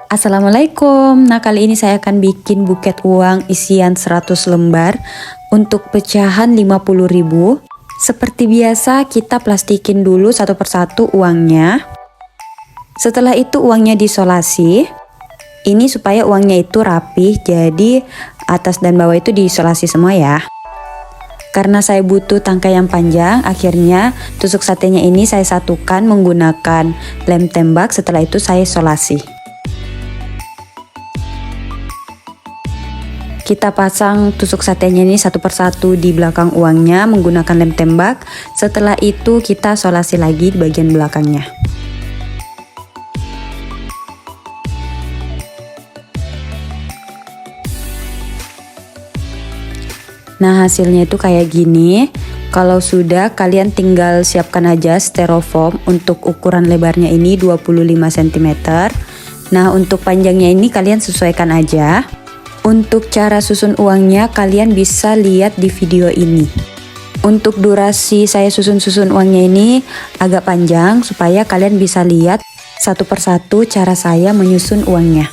Assalamualaikum. Nah, kali ini saya akan bikin buket uang isian 100 lembar untuk pecahan 50.000. Seperti biasa, kita plastikin dulu satu persatu uangnya. Setelah itu uangnya diisolasi. Ini supaya uangnya itu rapih, jadi atas dan bawah itu diisolasi semua ya. Karena saya butuh tangkai yang panjang, akhirnya tusuk satenya ini saya satukan menggunakan lem tembak. Setelah itu saya isolasi. Kita pasang tusuk satenya ini satu persatu di belakang uangnya menggunakan lem tembak. Setelah itu kita isolasi lagi di bagian belakangnya. Nah, hasilnya itu kayak gini. Kalau sudah, kalian tinggal siapkan aja styrofoam. Untuk ukuran lebarnya ini 25 cm. Nah, untuk panjangnya ini kalian sesuaikan aja. Untuk cara susun uangnya kalian bisa lihat di video ini. Untuk durasi saya susun uangnya ini agak panjang supaya kalian bisa lihat satu persatu cara saya menyusun uangnya.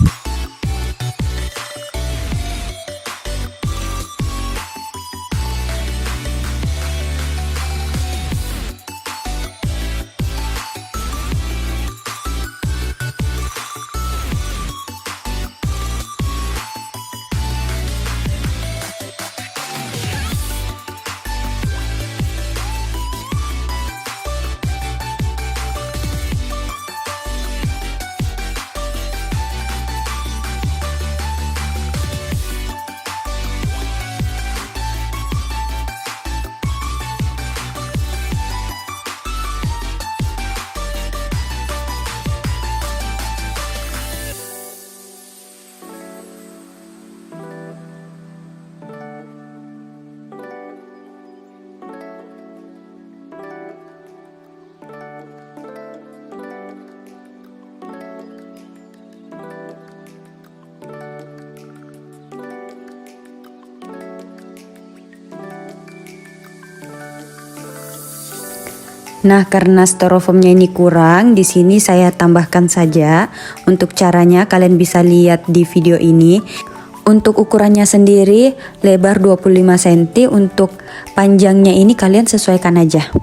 Nah, karena styrofoamnya ini kurang, di sini saya tambahkan saja. Untuk caranya kalian bisa lihat di video ini. Untuk ukurannya sendiri lebar 25 cm, untuk panjangnya ini kalian sesuaikan aja.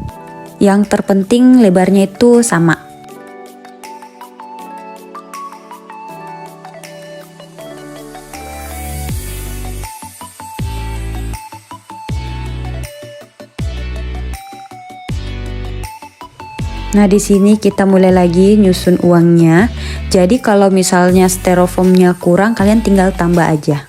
Yang terpenting lebarnya itu sama. Nah, di sini kita mulai lagi nyusun uangnya. Jadi kalau misalnya styrofoamnya kurang, kalian tinggal tambah aja.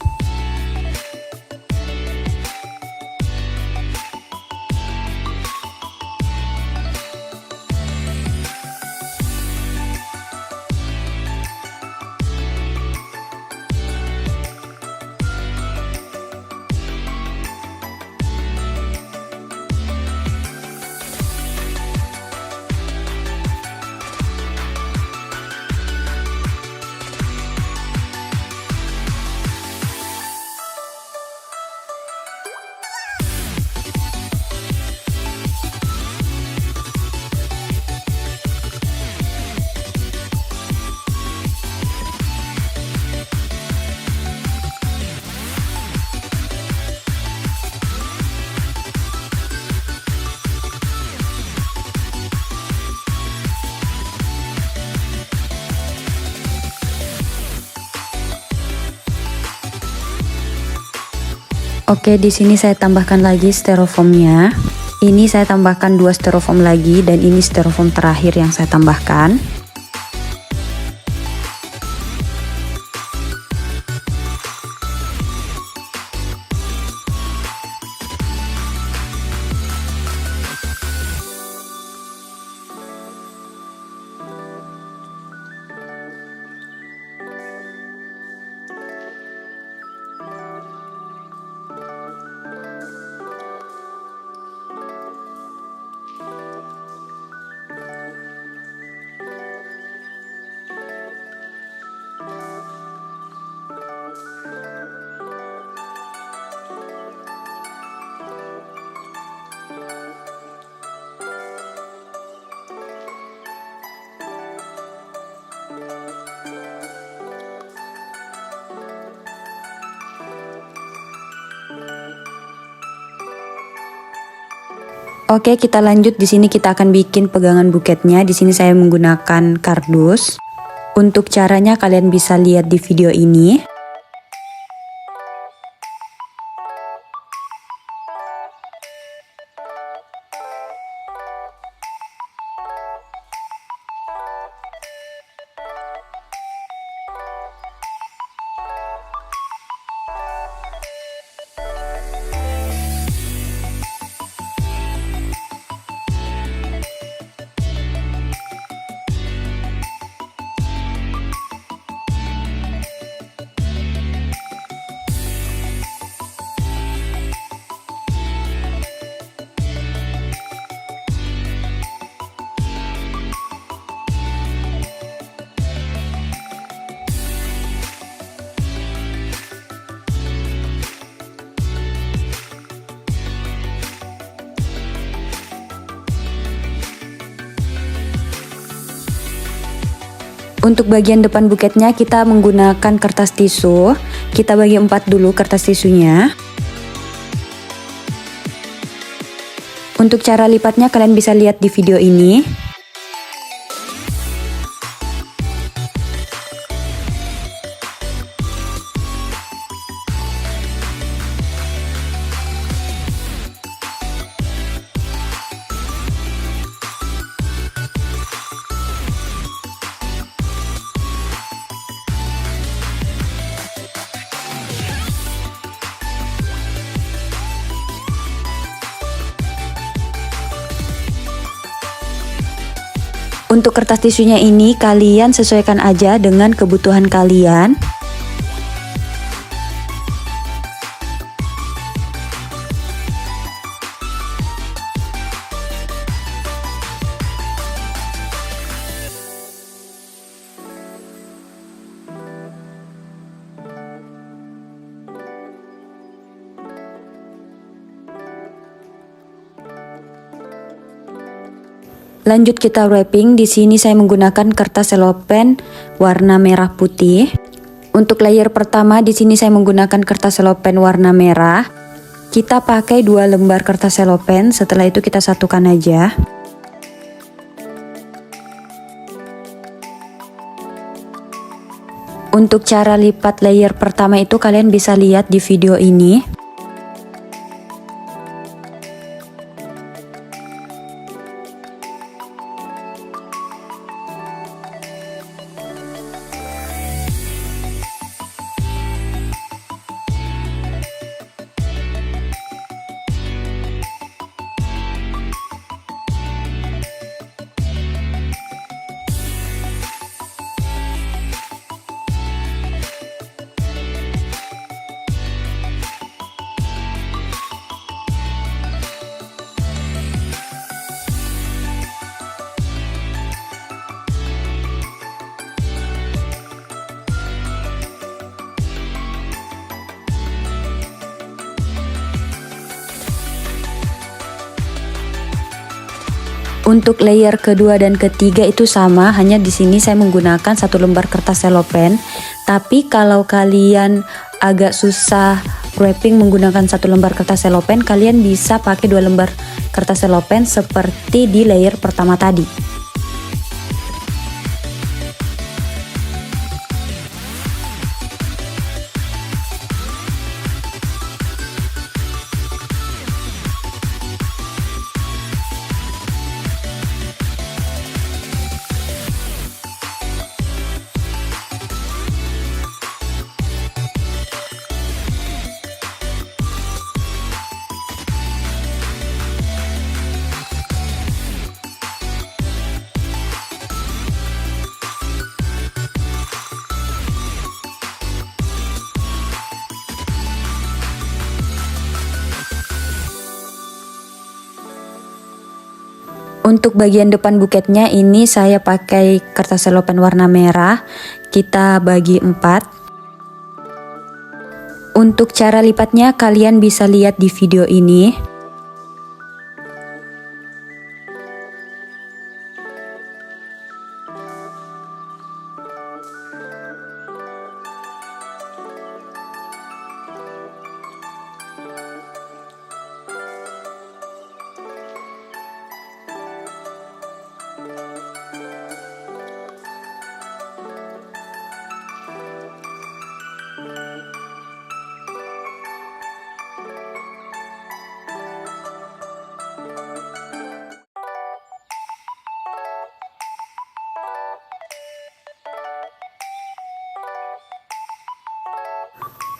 Oke, di sini saya tambahkan lagi styrofoamnya. Ini saya tambahkan 2 styrofoam lagi, dan ini styrofoam terakhir yang saya tambahkan. Oke, kita lanjut. Di sini kita akan bikin pegangan buketnya. Di sini saya menggunakan kardus. Untuk caranya kalian bisa lihat di video ini. Untuk bagian depan buketnya kita menggunakan kertas tisu. Kita bagi 4 dulu kertas tisunya. Untuk cara lipatnya kalian bisa lihat di video ini. Untuk kertas tisunya ini kalian sesuaikan aja dengan kebutuhan kalian. Lanjut kita wrapping. Di sini saya menggunakan kertas selopen warna merah putih. Untuk layer pertama di sini saya menggunakan kertas selopen warna merah. Kita pakai 2 lembar kertas selopen, setelah itu kita satukan aja. Untuk cara lipat layer pertama itu kalian bisa lihat di video ini. Untuk layer kedua dan ketiga itu sama, hanya di sini saya menggunakan 1 lembar kertas selopen. Tapi kalau kalian agak susah wrapping menggunakan 1 lembar kertas selopen, kalian bisa pakai 2 lembar kertas selopen seperti di layer pertama tadi. Untuk bagian depan buketnya ini saya pakai kertas selopen warna merah. Kita bagi 4. Untuk cara lipatnya kalian bisa lihat di video ini.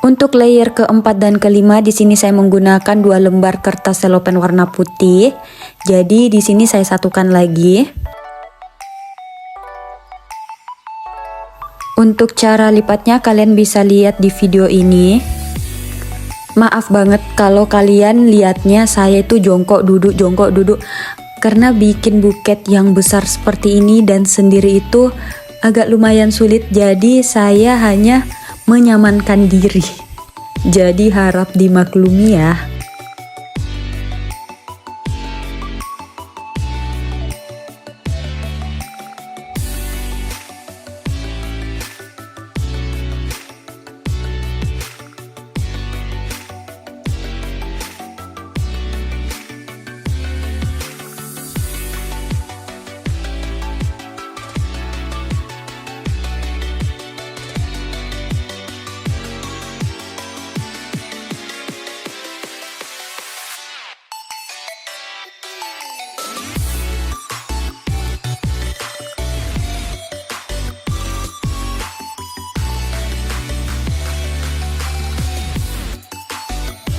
Untuk layer keempat dan kelima di sini saya menggunakan 2 lembar kertas selopen warna putih. Jadi di sini saya satukan lagi. Untuk cara lipatnya kalian bisa lihat di video ini. Maaf banget kalau kalian lihatnya saya itu jongkok duduk karena bikin buket yang besar seperti ini dan sendiri itu agak lumayan sulit, jadi saya hanya menyamankan diri. Jadi harap dimaklumi ya.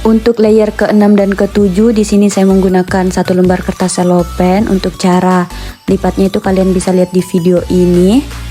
Untuk layer ke-6 dan ke-7 di sini saya menggunakan 1 lembar kertas selopen. Untuk cara lipatnya itu kalian bisa lihat di video ini.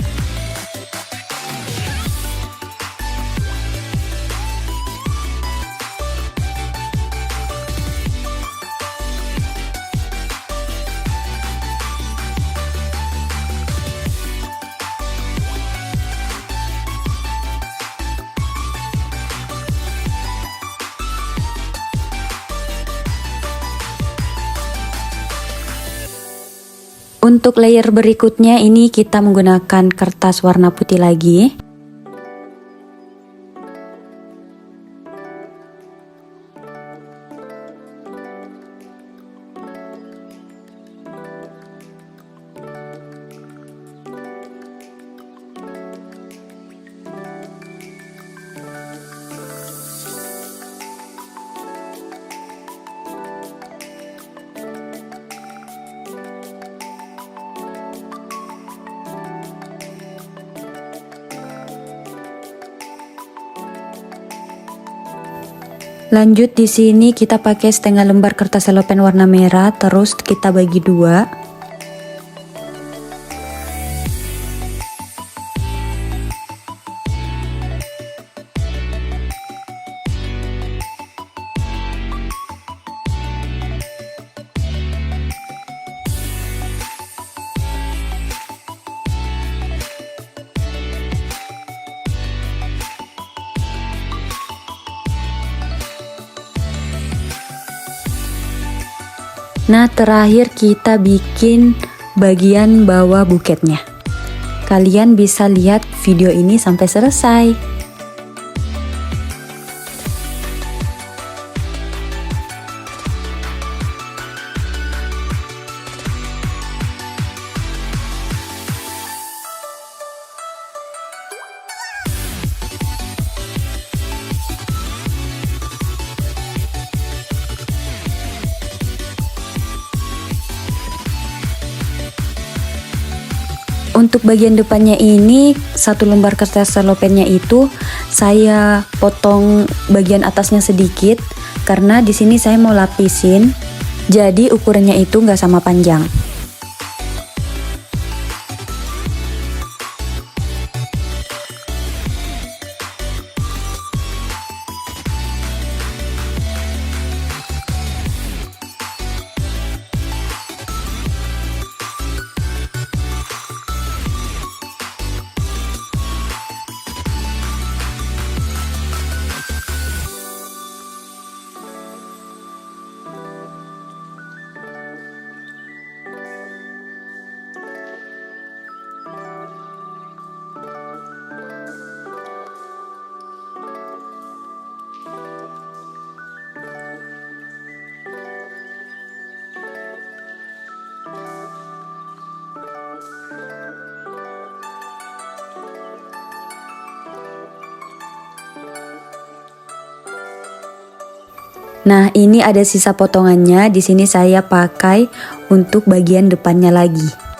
Untuk layer berikutnya ini kita menggunakan kertas warna putih lagi. Lanjut di sini kita pakai setengah lembar kertas selopen warna merah, terus kita bagi 2. Nah, terakhir kita bikin bagian bawah buketnya. Kalian bisa lihat video ini sampai selesai. Untuk bagian depannya ini 1 lembar kertas selopennya itu saya potong bagian atasnya sedikit karena di sini saya mau lapisin. Jadi ukurannya itu nggak sama panjang. Nah, ini ada sisa potongannya. Di sini saya pakai untuk bagian depannya lagi.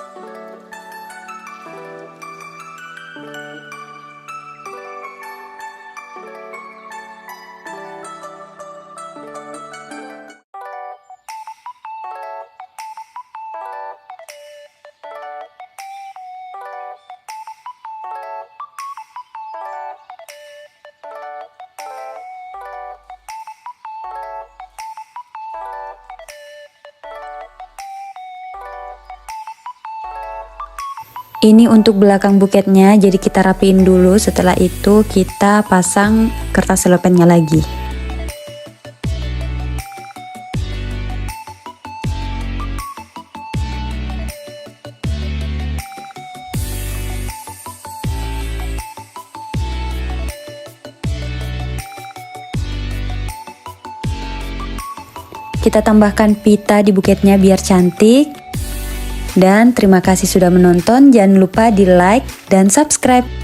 Ini untuk belakang buketnya, jadi kita rapiin dulu. Setelah itu kita pasang kertas selopennya lagi. Kita tambahkan pita di buketnya biar cantik. Dan terima kasih sudah menonton, jangan lupa di like dan subscribe.